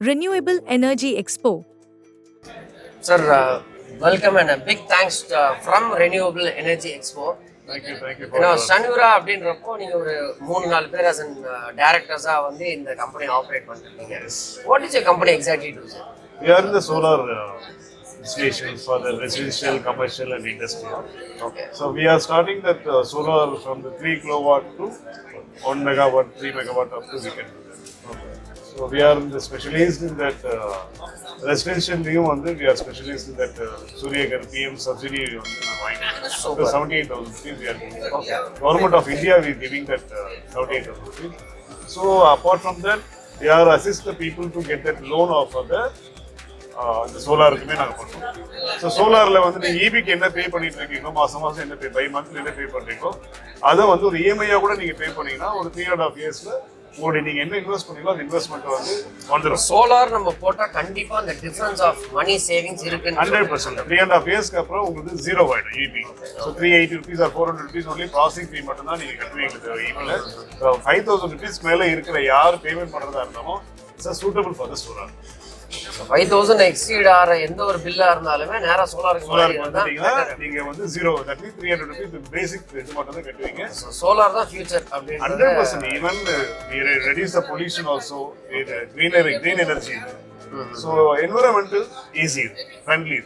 Renewable Energy Expo. Sir, welcome and a big thanks from Renewable Energy Expo. Thank you You know, Shanaura அப்படின்றப்போ நீங்க ஒரு 3-4 பேர் as an directors வந்து இந்த company operate பண்ணிருக்கீங்க. What is your company exactly do, sir? We are in the solar installations for the residential, commercial, and industrial. Okay. So we are starting that solar from the 3 kilowatt to 1 megawatt, 3 megawatt up to we can do that. Okay. So we are the specialized in that residential new one. We are specialized in that Surya PM subsidy. So 78,000 rupees we are giving. Okay. Government of India we are giving that 78,000 rupees. So apart from that, we are assist the people to get that loan of the சோலாருக்குமே நாங்கள் பண்ணுறோம். So சோலாரில் வந்து நீங்கள் ஈபிக்கு என்ன பே பண்ணிட்டு இருக்கீங்களோ மாதம் மாதம் என்ன பே பை மந்த்லி என்ன பே பண்ணுறீங்களோ அதை வந்து ஒரு இஎம்ஐயாக கூட நீங்கள் பே பண்ணீங்கன்னா ஒரு 3.5 இயர்ஸில் உங்களுடைய நீங்கள் என்ன இன்வெஸ்ட் பண்ணீங்களோ அந்த இன்வெஸ்ட்மெண்ட் வந்து வந்துடும். சோலார் நம்ம போட்டால் கண்டிப்பாக அந்த டிஃபரன்ஸ் ஆஃப் மணி சேவிங்ஸ் இருக்கு 100%. 3.5 இயர்ஸ்க்கு அப்புறம் உங்களுக்கு ஜீரோ ஆகிடும் EB. So 380 rupees or 400 rupees only processing ஃபீ மட்டும் தான் நீங்கள் கட்டுவீங்க இபியில். ஸோ 5,000 rupees மேலே இருக்கிற யார் பேமெண்ட் பண்ணுறதா இருந்தாலும் it's suitable for the solar. 5,000 exceed ஆற எந்த ஒரு பில்லா இருந்தாலுமே நேரா சோலாருக்கு வந்துட்டீங்கன்னா நீங்க வந்து ஜீரோ தட் மீன்ஸ் 300 rupees பேசிக் இது மட்டும் தான் கட்டுவீங்க. சோலார் தான் ஃபியூச்சர் அப்படி 100%. Even reduce the pollution also, green energy. So environmental easy, friendly.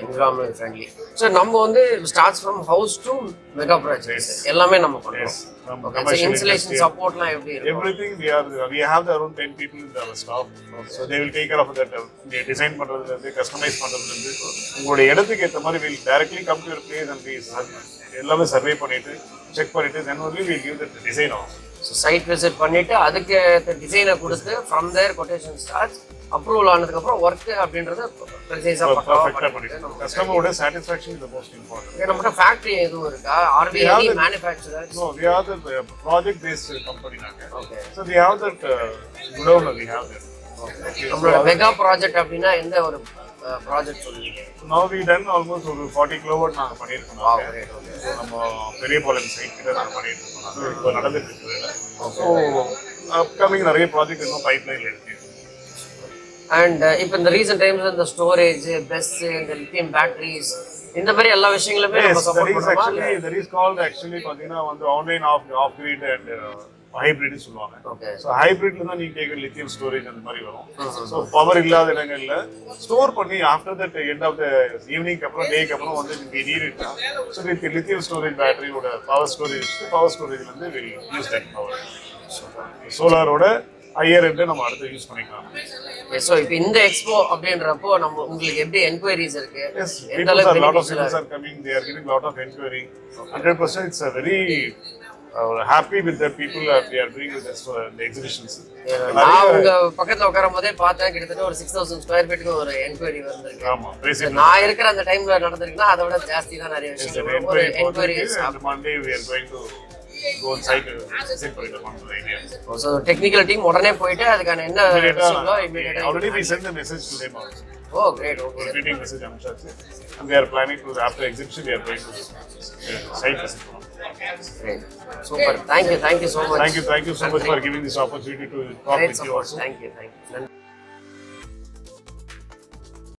environment friendly. So நம்ம வந்து starts from house to mega projects எல்லாமே நம்ம பண்றோம். Okay, so installation support-லாம் எப்படி இருக்கு? Everything we have their own 10 people in our staff. So they will take care of that. Design பண்றதுல இருந்து customise பண்றதுல இருந்து உங்களுடைய இடத்துக்கு ஏத்த மாதிரி will directly come to your place and we எல்லாமே சர்வே பண்ணிட்டு செக் பண்ணிட்டு then only we give the design off. So site visit பண்ணிட்டு அதுக்கு டிசைனை கொடுத்து from there quotation starts approval ஆனதுக்கு அப்புறம் வர்க் அப்படின்றது ப்ரிசைஸா பர்ஃபெக்ட்டா பண்ணிட்டு கஸ்டமரோட satisfaction is the most important. நம்ம ஃபேக்டரி எதுவும் இருக்கா? Are we any manufacturers? No, we are the project based company நாங்க. Okay. So we have that godown we have that. Okay. நம்மளோட மெகா ப்ராஜெக்ட் அப்படினா எந்த ஒரு ப்ராஜெக்ட் சொல்லுவீங்க? Now we done almost ஒரு 40 kilowatt நாங்க பண்ணிருக்கோம். So நம்ம பெரியபாளையம் சைட் கிட்ட நாங்க பண்ணிருக்கோம். இப்போ நடந்துட்டு இருக்கு. So upcoming நிறைய ப்ராஜெக்ட் இன்னும் பைப்லைன்ல இருக்கு. அண்ட் இப்போ இந்த ரீசன்ட் டைம்ஸ் இந்த ஸ்டோரேஜ் பெஸ் இந்த லித்தியம் பேட்டரிஸ் இந்த மாதிரி எல்லா விஷயங்களுமே நம்ம சப்போர்ட் பண்றோம். There is called actually பாத்தீங்கன்னா வந்து online of grid and hybrid சொல்லுவாங்க. ஓகே. சோ ஹைபிரிட்ல தான் நீங்க கேக்குற லித்தியம் ஸ்டோரேஜ் அந்த மாதிரி வரும். சோ பவர் இல்லாத இடங்கள்ல ஸ்டோர் பண்ணி after that end of the evening அப்புறம் டேக்கு அப்புறம் வந்து நீங்க நீட் இருக்கா. சோ வித் லித்தியம் ஸ்டோரேஜ் பேட்டரியோட பவர் ஸ்டோரேஜ்ல இருந்து we use that power. சோலாரோட ஹையர் எண்ட் நம்ம அடுத்து யூஸ் பண்ணிக்கலாம். சோ இப்போ இந்த எக்ஸ்போ அப்படின்றப்போ நம்ம உங்களுக்கு எப்படி என்கொயரிஸ் இருக்கு? எந்த அளவுக்கு lot of people are coming, they are getting lot of enquiry. 100% it's a very happy with the people that we are doing with the exhibitions. நான் உங்க பக்கத்துல உட்காரும்போதே பார்த்தேன் கிட்டத்தட்ட ஒரு 6,000 ஸ்கொயர் ஃபீட்டுக்கு ஒரு என்கொயரி வந்திருக்கு. ஆமா, பேசிட்டு நான் இருக்கிற அந்த டைம்ல நடந்திருக்குன்னா அதை விட ஜாஸ்தி தான் நிறைய விஷயங்கள் ஒரு enquiries. Monday we are going to go on site visit for the idea. So technical team உடனே போயிட்டு அதுக்கான என்ன விஷயங்களோ இமிடியேட்டா already we sent the message to them also. Oh great. Okay. Repeating message I'm sure. And they are planning to after exhibition we are going to site visit. Great. Super. Thank you so much. Thank you so much for giving this opportunity to talk with you also. Thank you.